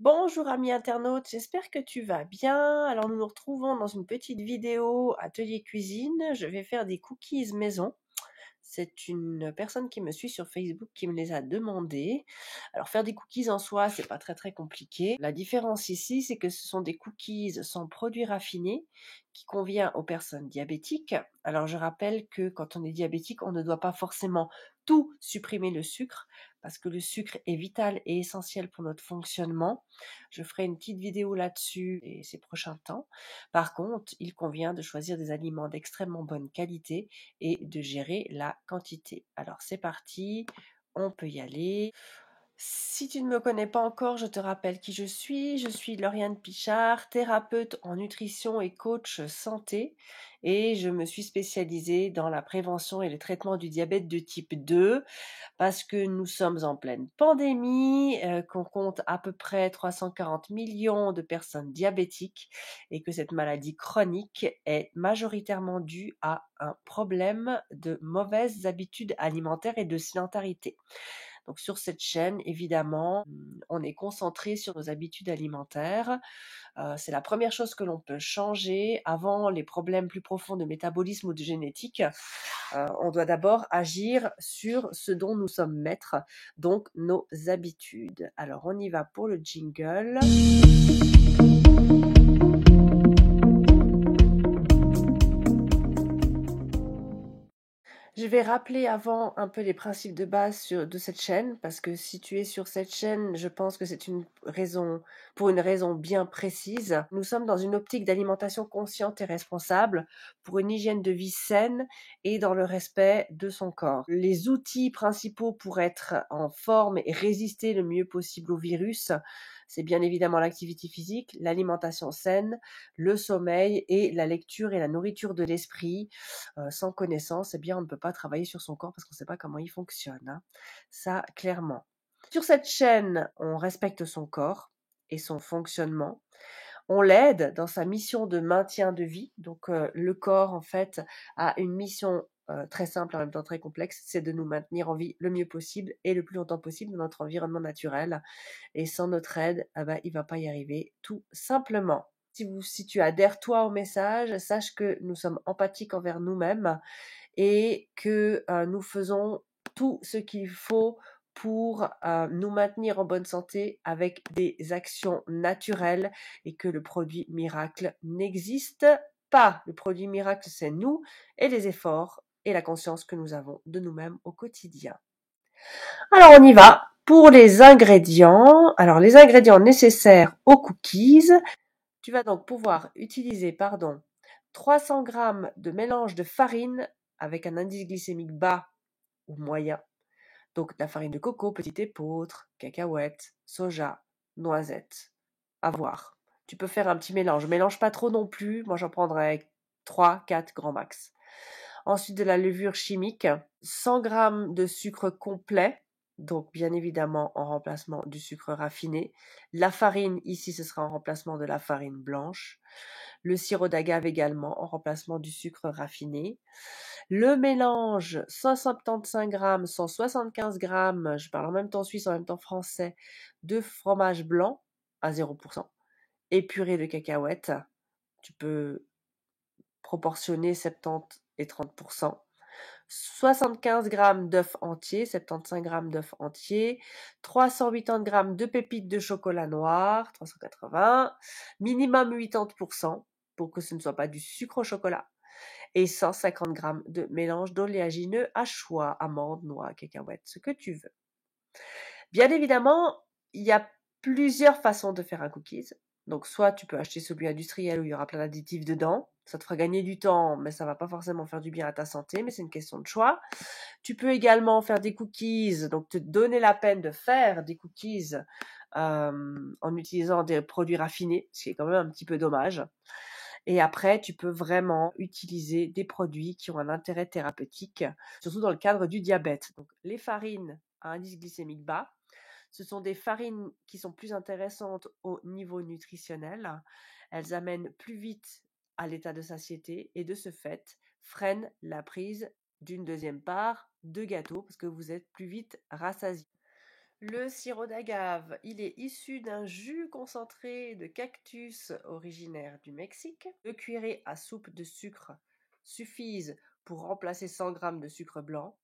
Bonjour amis internautes, j'espère que tu vas bien. Alors nous nous retrouvons dans une petite vidéo atelier cuisine. Je vais faire des cookies maison. C'est une personne qui me suit sur Facebook qui me les a demandés. Alors faire des cookies en soi, c'est pas très compliqué. La différence ici, c'est que ce sont des cookies sans produits raffinés qui convient aux personnes diabétiques. Alors je rappelle que quand on est diabétique, on ne doit pas forcément tout supprimer le sucre parce que le sucre est vital et essentiel pour notre fonctionnement. Je ferai une petite vidéo là-dessus ces prochains temps. Par contre, il convient de choisir des aliments d'extrêmement bonne qualité et de gérer la quantité. Alors c'est parti, on peut y aller. Si tu ne me connais pas encore, je te rappelle qui je suis. Je suis Lauriane Pichard, thérapeute en nutrition et coach santé et je me suis spécialisée dans la prévention et le traitement du diabète de type 2 parce que nous sommes en pleine pandémie, qu'on compte à peu près 340 millions de personnes diabétiques et que cette maladie chronique est majoritairement due à un problème de mauvaises habitudes alimentaires et de sédentarité. Donc sur cette chaîne, évidemment, on est concentré sur nos habitudes alimentaires. C'est la première chose que l'on peut changer avant les problèmes plus profonds de métabolisme ou de génétique. On doit d'abord agir sur ce dont nous sommes maîtres, donc nos habitudes. Alors on y va pour le jingle. Je vais rappeler avant un peu les principes de base de cette chaîne, parce que si tu es sur cette chaîne, je pense que c'est pour une raison bien précise. Nous sommes dans une optique d'alimentation consciente et responsable, pour une hygiène de vie saine et dans le respect de son corps. Les outils principaux pour être en forme et résister le mieux possible au virus, c'est bien évidemment l'activité physique, l'alimentation saine, le sommeil et la lecture et la nourriture de l'esprit. Sans connaissance, eh bien, on ne peut pas travailler sur son corps parce qu'on ne sait pas comment il fonctionne, hein. Ça, clairement. Sur cette chaîne, on respecte son corps et son fonctionnement. On l'aide dans sa mission de maintien de vie. Donc, le corps, en fait, a une mission très simple, en même temps très complexe, c'est de nous maintenir en vie le mieux possible et le plus longtemps possible dans notre environnement naturel. Et sans notre aide, il ne va pas y arriver, tout simplement. Si tu adhères toi au message, sache que nous sommes empathiques envers nous-mêmes et que nous faisons tout ce qu'il faut pour nous maintenir en bonne santé avec des actions naturelles et que le produit miracle n'existe pas. Le produit miracle, c'est nous et les efforts et la conscience que nous avons de nous-mêmes au quotidien. Alors on y va pour les ingrédients. Alors les ingrédients nécessaires aux cookies. Tu vas donc pouvoir utiliser 300 g de mélange de farine avec un indice glycémique bas ou moyen. Donc de la farine de coco, petit épeautre, cacahuètes, soja, noisettes. À voir. Tu peux faire un petit mélange. Mélange pas trop non plus. Moi j'en prendrais 3-4 grands max. Ensuite de la levure chimique, 100 g de sucre complet, donc bien évidemment en remplacement du sucre raffiné. La farine, ici, ce sera en remplacement de la farine blanche. Le sirop d'agave également en remplacement du sucre raffiné. Le mélange, 175 g, 175 g, je parle en même temps suisse, en même temps français, de fromage blanc à 0%, et purée de cacahuètes. Tu peux proportionner 70 et 30%. 75 g d'œufs entiers, 75 g d'œufs entiers, 380 g de pépites de chocolat noir, 380, minimum 80% pour que ce ne soit pas du sucre au chocolat, et 150 g de mélange d'oléagineux à choix, amandes, noix, cacahuètes, ce que tu veux. Bien évidemment, il y a plusieurs façons de faire un cookies. Donc, soit tu peux acheter celui industriel où il y aura plein d'additifs dedans. Ça te fera gagner du temps, mais ça va pas forcément faire du bien à ta santé, mais c'est une question de choix. Tu peux également faire des cookies, donc te donner la peine de faire des cookies en utilisant des produits raffinés, ce qui est quand même un petit peu dommage. Et après, tu peux vraiment utiliser des produits qui ont un intérêt thérapeutique, surtout dans le cadre du diabète. Donc, les farines à indice glycémique bas, ce sont des farines qui sont plus intéressantes au niveau nutritionnel. Elles amènent plus vite à l'état de satiété et de ce fait freinent la prise d'une deuxième part de gâteau parce que vous êtes plus vite rassasié. Le sirop d'agave, il est issu d'un jus concentré de cactus originaire du Mexique. 2 cuillerées à soupe de sucre suffisent pour remplacer 100 g de sucre blanc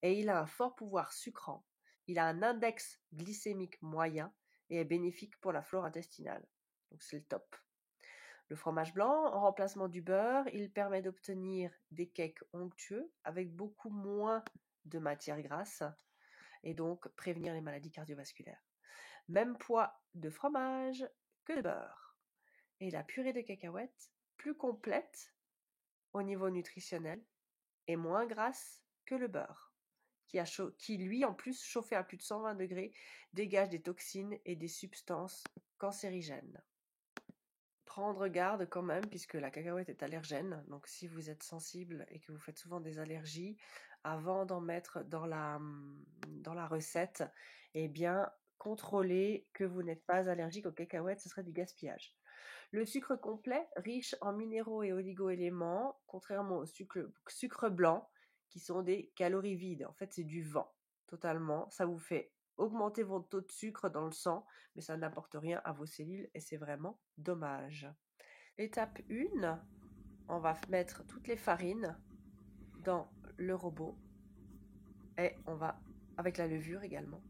et il a un fort pouvoir sucrant. Il a un index glycémique moyen et est bénéfique pour la flore intestinale. Donc c'est le top. Le fromage blanc, en remplacement du beurre, il permet d'obtenir des cakes onctueux avec beaucoup moins de matière grasse et donc prévenir les maladies cardiovasculaires. Même poids de fromage que de beurre. Et la purée de cacahuètes, plus complète au niveau nutritionnel et moins grasse que le beurre, qui lui, en plus, chauffé à plus de 120 degrés, dégage des toxines et des substances cancérigènes. Prendre garde quand même, puisque la cacahuète est allergène, donc si vous êtes sensible et que vous faites souvent des allergies, avant d'en mettre dans la recette, eh bien, contrôlez que vous n'êtes pas allergique aux cacahuètes, ce serait du gaspillage. Le sucre complet, riche en minéraux et oligo-éléments, contrairement au sucre blanc, qui sont des calories vides. En fait, c'est du vent, totalement. Ça vous fait augmenter votre taux de sucre dans le sang, mais ça n'apporte rien à vos cellules et c'est vraiment dommage. Étape 1, on va mettre toutes les farines dans le robot et on va, avec la levure également,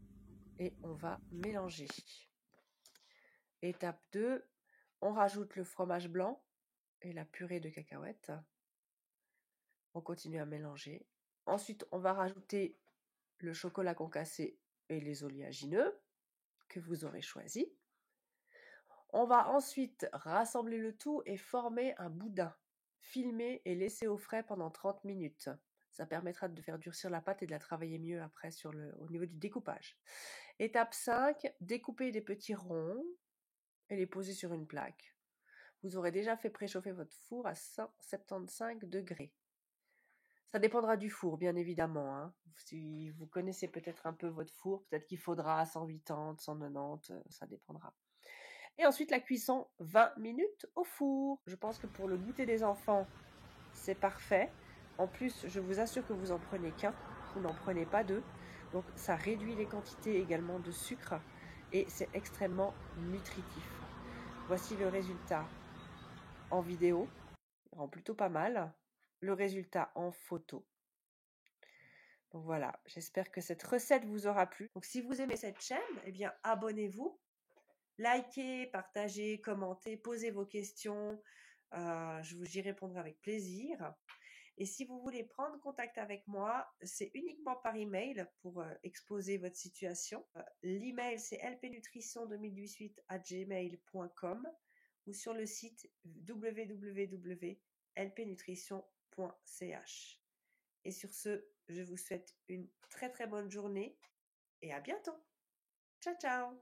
et on va mélanger. Étape 2, on rajoute le fromage blanc et la purée de cacahuètes. On continue à mélanger. Ensuite, on va rajouter le chocolat concassé et les oléagineux que vous aurez choisis. On va ensuite rassembler le tout et former un boudin, filmer et laisser au frais pendant 30 minutes. Ça permettra de faire durcir la pâte et de la travailler mieux après au niveau du découpage. Étape 5, découper des petits ronds et les poser sur une plaque. Vous aurez déjà fait préchauffer votre four à 175 degrés. Ça dépendra du four, bien évidemment, hein. Si vous connaissez peut-être un peu votre four, peut-être qu'il faudra 180, 190, ça dépendra. Et ensuite, la cuisson, 20 minutes au four. Je pense que pour le goûter des enfants, c'est parfait. En plus, je vous assure que vous en prenez qu'un, vous n'en prenez pas deux. Donc, ça réduit les quantités également de sucre et c'est extrêmement nutritif. Voici le résultat en vidéo, il rend plutôt pas mal. Le résultat en photo. Donc voilà, j'espère que cette recette vous aura plu. Donc si vous aimez cette chaîne, eh bien abonnez-vous, likez, partagez, commentez, posez vos questions. J'y répondrai avec plaisir. Et si vous voulez prendre contact avec moi, c'est uniquement par email pour exposer votre situation. L'email c'est lpnutrition2018@gmail.com ou sur le site www.lpnutrition.ch. Et sur ce, je vous souhaite une très très bonne journée et à bientôt. Ciao ciao!